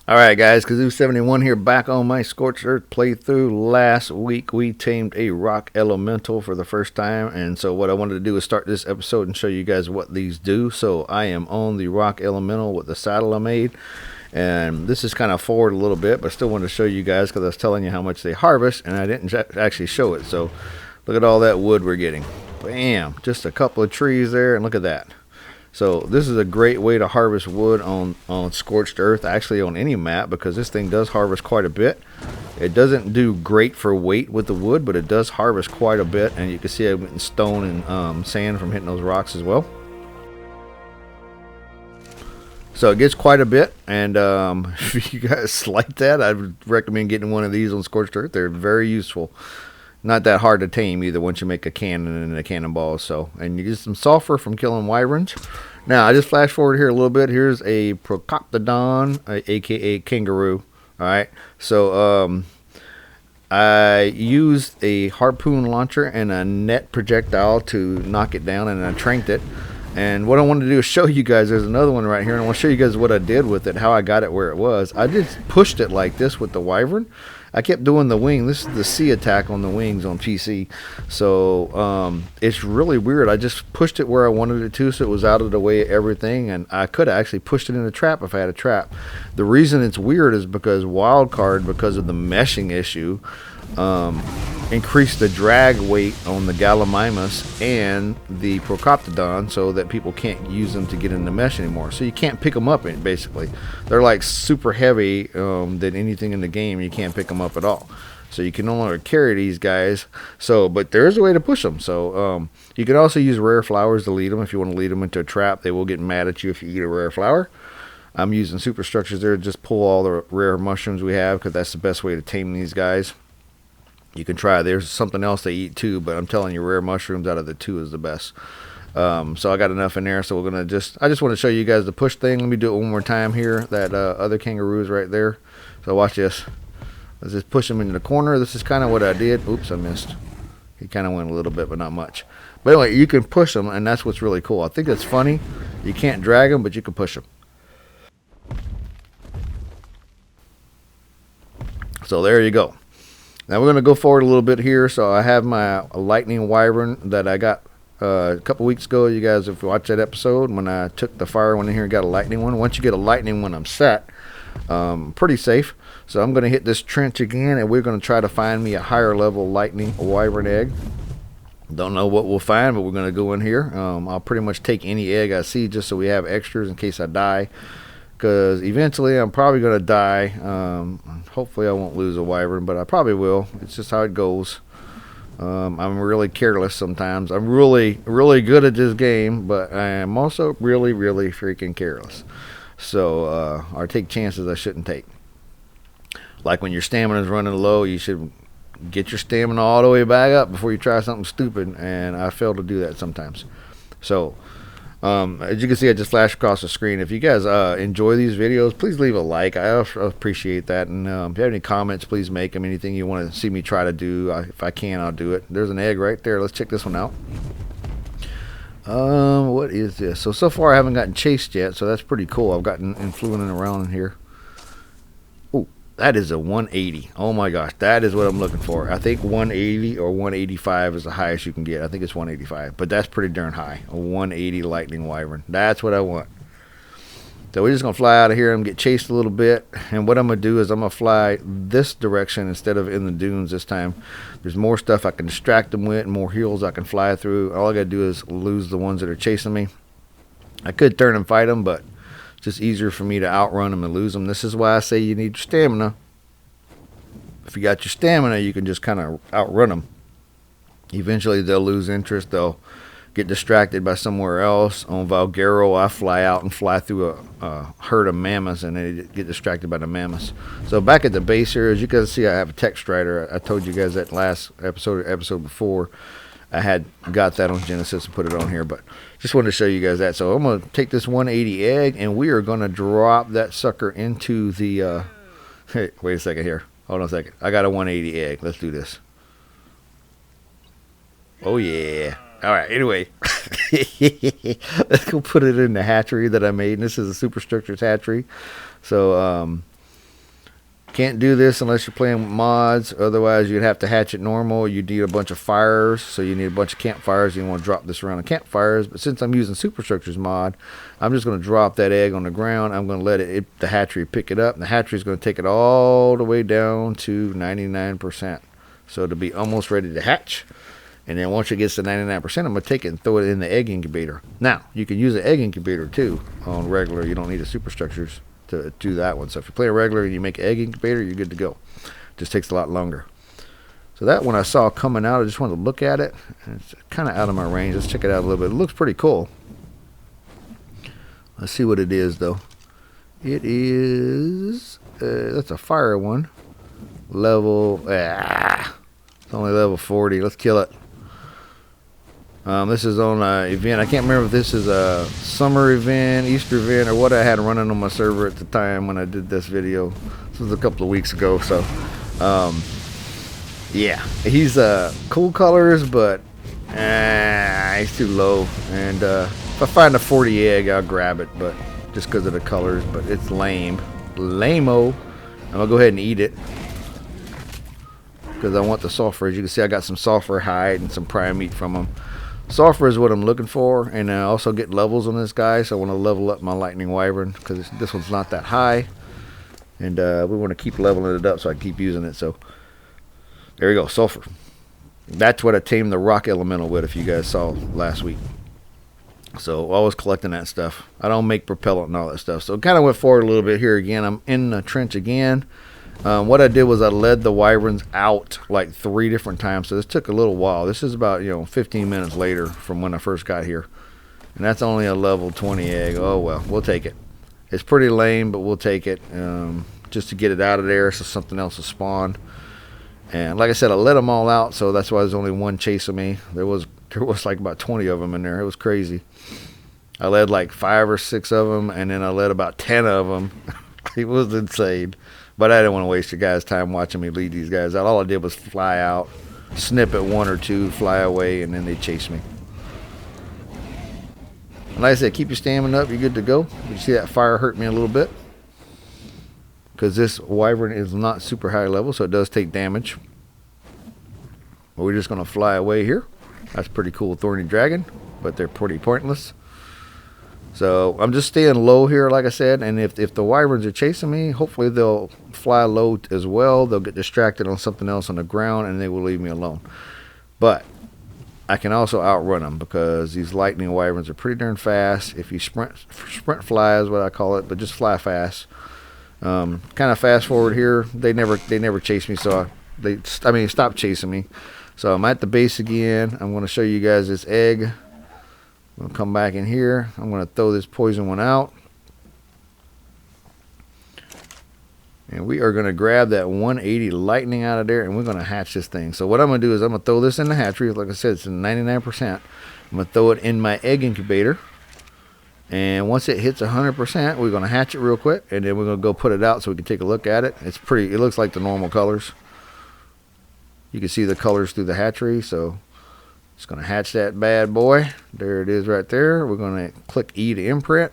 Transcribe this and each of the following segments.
Alright guys, Kazoo71 here, back on my Scorched Earth playthrough. Last week we tamed a rock elemental for the first time, and so what I wanted to do is start this episode and show you guys what these do. So I am on the rock elemental with the saddle I made, and this is kind of forward a little bit, but I still wanted to show you guys because I was telling you how much they harvest and I didn't actually show it. So look at all that wood we're getting. Bam! Just a couple of trees there, and look at that. So this is a great way to harvest wood on Scorched Earth, actually on any map, because this thing does harvest quite a bit. It doesn't do great for weight with the wood, but it does harvest quite a bit, and you can see I'm getting stone and sand from hitting those rocks as well. So it gets quite a bit, and if you guys like that, I would recommend getting one of these on Scorched Earth. They're very useful. Not that hard to tame either once you make a cannon and a cannonball. So, and you get some sulfur from killing wyverns. Now I just flash forward here a little bit. Here's a Procoptodon, aka kangaroo. All right. So I used a harpoon launcher and a net projectile to knock it down, and I tranked it. And what I wanted to do is show you guys, there's another one right here, and I want to show you guys what I did with it, how I got it where it was. I just pushed it like this with the wyvern. I kept doing the wing. This is the C attack on the wings on PC. So it's really weird. I just pushed it where I wanted it to, so it was out of the way of everything, and I could have actually pushed it in a trap if I had a trap. The reason it's weird is because wildcard, because of the meshing issue, increase the drag weight on the Gallimimus and the Procoptodon so that people can't use them to get in the mesh anymore. So you can't pick them up, basically. They're like super heavy than anything in the game. You can't pick them up at all. So you can no longer carry these guys. So, but there is a way to push them. So you can also use rare flowers to lead them. If you want to lead them into a trap, they will get mad at you if you eat a rare flower. I'm using superstructures there to just pull all the rare mushrooms we have, because that's the best way to tame these guys. You can try. There's something else they eat too, but I'm telling you, rare mushrooms out of the two is the best. So I got enough in there, so we're gonna I just want to show you guys the push thing. Let me do it one more time here. That other kangaroo is right there. So watch this. Let's just push him into the corner. This is kind of what I did. Oops, I missed. He kind of went a little bit, but not much. But anyway, you can push them, and that's what's really cool. I think that's funny. You can't drag them, but you can push them. So there you go. Now we're going to go forward a little bit here. So I have my Lightning Wyvern that I got a couple weeks ago. You guys, if you watched that episode, when I took the fire one in here and got a lightning one. Once you get a lightning one, I'm set. Pretty safe. So I'm going to hit this trench again, and we're going to try to find me a higher level Lightning Wyvern Egg. Don't know what we'll find, but we're going to go in here. I'll pretty much take any egg I see just so we have extras in case I die. Because eventually I'm probably going to die. Hopefully I won't lose a wyvern, but I probably will. It's just how it goes. I'm really careless sometimes. I'm really good at this game, but I am also really freaking careless. So I take chances I shouldn't take. Like when your stamina is running low, you should get your stamina all the way back up before you try something stupid, and I fail to do that sometimes. So as you can see, I just flashed across the screen. If you guys enjoy these videos, please leave a like. I appreciate that. And if you have any comments, please make them. Anything you want to see me try to do, if I can, I'll do it. There's an egg right there. Let's check this one out. What is this? So far I haven't gotten chased yet, so that's pretty cool. I've gotten influencing around in here. That is a 180. Oh my gosh, that is what I'm looking for. I think 180 or 185 is the highest you can get. I think it's 185, but that's pretty darn high. A 180 Lightning Wyvern. That's what I want. So we're just going to fly out of here and get chased a little bit. And what I'm going to do is I'm going to fly this direction instead of in the dunes this time. There's more stuff I can distract them with and more hills I can fly through. All I got to do is lose the ones that are chasing me. I could turn and fight them, but just easier for me to outrun them and lose them. This is why I say you need your stamina. If you got your stamina, you can just kind of outrun them. Eventually they'll lose interest. They'll get distracted by somewhere else. On Valguero, I fly out and fly through a herd of mammoths, and they get distracted by the mammoths. So back at the base here, as you can see, I have a text strider. I told you guys that last episode before. I had got that on Genesis and put it on here, but just wanted to show you guys that. So I'm going to take this 180 egg, and we are going to drop that sucker into the... hey, wait a second here. Hold on a second. I got a 180 egg. Let's do this. Oh, yeah. All right, anyway. Let's go put it in the hatchery that I made. This is a superstructures hatchery. So Can't do this unless you're playing with mods. Otherwise, you'd have to hatch it normal. You need a bunch of fires, so you need a bunch of campfires. You want to drop this around the campfires. But since I'm using Superstructures mod, I'm just going to drop that egg on the ground. I'm going to let the hatchery pick it up, and the hatchery is going to take it all the way down to 99%. So it'll be almost ready to hatch. And then once it gets to 99%, I'm going to take it and throw it in the egg incubator. Now, you can use an egg incubator too on regular. You don't need a Superstructures to do that one. So if you play a regular and you make an egg incubator, you're good to go. Just takes a lot longer. So that one I saw coming out, I just wanted to look at it. It's kind of out of my range. Let's check it out a little bit. It looks pretty cool. Let's see what it is though. It is that's a fire one. Level it's only level 40. Let's kill it. This is on an event. I can't remember if this is a summer event, Easter event, or what I had running on my server at the time when I did this video. This was a couple of weeks ago. So, yeah, he's cool colors, but he's too low. And if I find a 40 egg, I'll grab it, but just because of the colors. But it's lame, lame-o. I'm gonna go ahead and eat it because I want the sulfur. As you can see, I got some sulfur hide and some prime meat from him. Sulfur is what I'm looking for, and I also get levels on this guy, so I want to level up my Lightning Wyvern because this one's not that high, and we want to keep leveling it up so I can keep using it. So there you go, sulfur. That's what I tamed the rock elemental with, if you guys saw last week. So I was collecting that stuff. I don't make propellant and all that stuff, so kind of went forward a little bit here again. I'm in the trench again. What I did was I led the wyverns out like 3 different times, so this took a little while. This is about 15 minutes later from when I first got here, and that's only a level 20 egg. Oh well, we'll take it. It's pretty lame, but we'll take it just to get it out of there so something else will spawn. And like I said, I let them all out, so that's why there's only one chasing me. There was like about 20 of them in there. It was crazy. I led like 5 or 6 of them, and then I led about 10 of them. It was insane. But I didn't want to waste your guys' time watching me lead these guys out. All I did was fly out, snip at 1 or 2, fly away, and then they chase me. And like I said, keep your stamina up. You're good to go. You see that fire hurt me a little bit because this wyvern is not super high level, so it does take damage. But we're just going to fly away here. That's pretty cool, thorny dragon, but they're pretty pointless. So I'm just staying low here, like I said, and if the wyverns are chasing me, hopefully they'll fly low as well. They'll get distracted on something else on the ground, and they will leave me alone. But I can also outrun them because these lightning wyverns are pretty darn fast. If you sprint fly is what I call it, but just fly fast. Kind of fast forward here. They never chase me, so they stopped chasing me. So I'm at the base again. I'm going to show you guys this egg. I'm going to come back in here. I'm going to throw this poison one out. And we are going to grab that 180 lightning out of there, and we're going to hatch this thing. So what I'm going to do is I'm going to throw this in the hatchery. Like I said, it's in 99%. I'm going to throw it in my egg incubator. And once it hits 100%, we're going to hatch it real quick, and then we're going to go put it out so we can take a look at it. It looks like the normal colors. You can see the colors through the hatchery, so just going to hatch that bad boy. There it is right there. We're going to click E to imprint.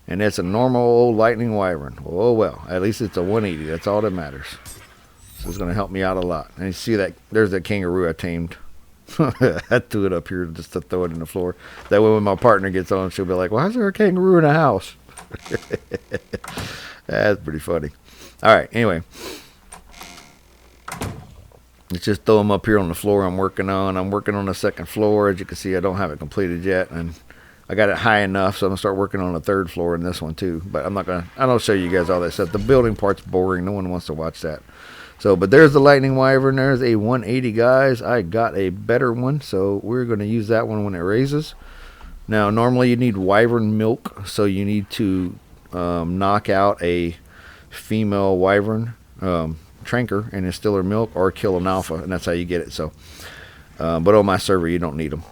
And it's a normal old lightning wyvern. Oh well, at least it's a 180. That's all that matters. So it's going to help me out a lot. And you see that there's that kangaroo I tamed. I threw it up here just to throw it in the floor. That way when my partner gets on, she'll be like, why is there a kangaroo in the house? That's pretty funny. All right, anyway. Let's just throw them up here on the floor I'm working on. I'm working on the second floor. As you can see, I don't have it completed yet. And I got it high enough, so I'm going to start working on the third floor in this one too. But I don't show you guys all that stuff. The building part's boring. No one wants to watch that. So, but there's the lightning wyvern. There's a 180, guys. I got a better one, so we're going to use that one when it raises. Now, normally you need wyvern milk, so you need to knock out a female wyvern tranker and instill her milk, or kill an alpha, and that's how you get it. So, but on my server, you don't need them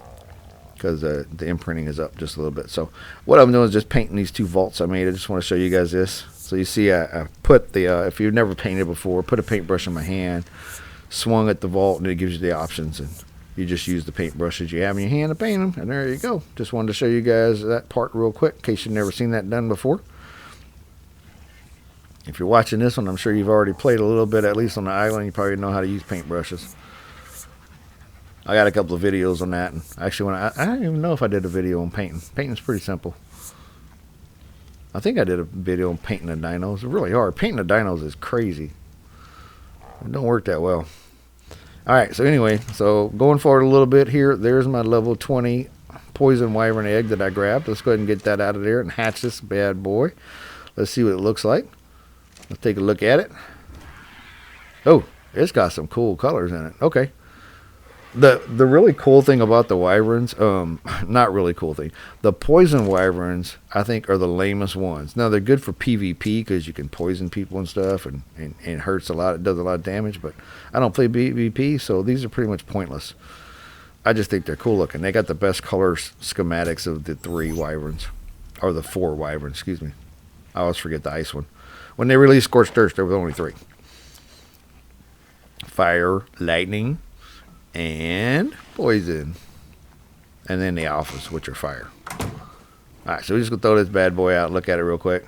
because the imprinting is up just a little bit. So, what I'm doing is just painting these 2 vaults I made. I just want to show you guys this. So you see, I put the, if you've never painted before, put a paintbrush in my hand, swung at the vault, and it gives you the options. And you just use the paintbrushes you have in your hand to paint them, and there you go. Just wanted to show you guys that part real quick, in case you've never seen that done before. If you're watching this one, I'm sure you've already played a little bit, at least on the island. You probably know how to use paintbrushes. I got a couple of videos on that. And actually, I don't even know if I did a video on painting. Painting's pretty simple. I think I did a video on painting the dinos. It's really hard. Painting the dinos is crazy. It don't work that well. Alright, so anyway, so going forward a little bit here, there's my level 20 Poison Wyvern Egg that I grabbed. Let's go ahead and get that out of there and hatch this bad boy. Let's see what it looks like. Let's take a look at it. Oh, it's got some cool colors in it. Okay. The really cool thing about the wyverns, not really cool thing, the poison wyverns, I think, are the lamest ones. Now, they're good for PvP because you can poison people and stuff, and it hurts a lot. It does a lot of damage, but I don't play PvP, so these are pretty much pointless. I just think they're cool looking. They got the best color schematics of the 3 wyverns, or the 4 wyverns, excuse me. I always forget the ice one. When they released Scorched Earth, there were only 3. Fire, lightning, and poison. And then the alphas, which are fire. Alright, so we're just going to throw this bad boy out and look at it real quick.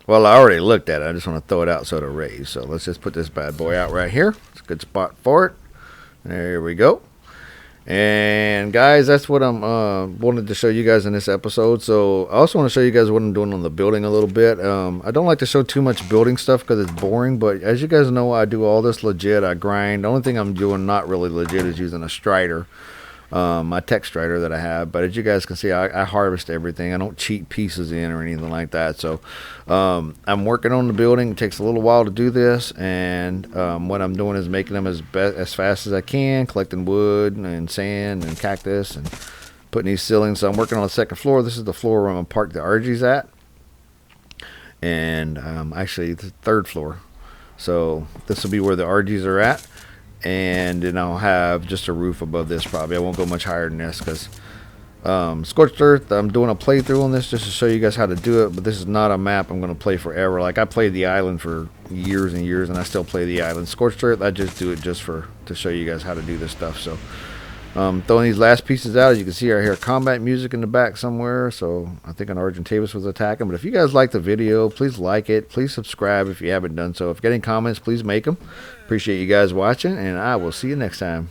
Well, I already looked at it. I just want to throw it out so it'll raise. So let's just put this bad boy out right here. It's a good spot for it. There we go. And guys, that's what I'm wanted to show you guys in this episode. So I also want to show you guys what I'm doing on the building a little bit. I don't like to show too much building stuff because it's boring, but as you guys know, I do all this legit. I grind. The only thing I'm doing not really legit is using a strider, my tech strider that I have. But as you guys can see, I harvest everything. I don't cheat pieces in or anything like that. So I'm working on the building. It takes a little while to do this, and what I'm doing is making them as fast as I can, collecting wood and sand and cactus and putting these ceilings. So I'm working on the 2nd floor. This is the floor where I'm going to park the RGs at, and actually the 3rd floor. So this will be where the RGs are at. And then I'll have just a roof above this probably. I won't go much higher than this because Scorched Earth, I'm doing a playthrough on this just to show you guys how to do it. But this is not a map I'm going to play forever. Like, I played the island for years and years, and I still play the island. Scorched Earth, I just do it just to show you guys how to do this stuff. So throwing these last pieces out. As you can see, I hear combat music in the back somewhere. So I think an Argentavis was attacking. But if you guys like the video, please like it. Please subscribe if you haven't done so. If you got any comments, please make them. Appreciate you guys watching, and I will see you next time.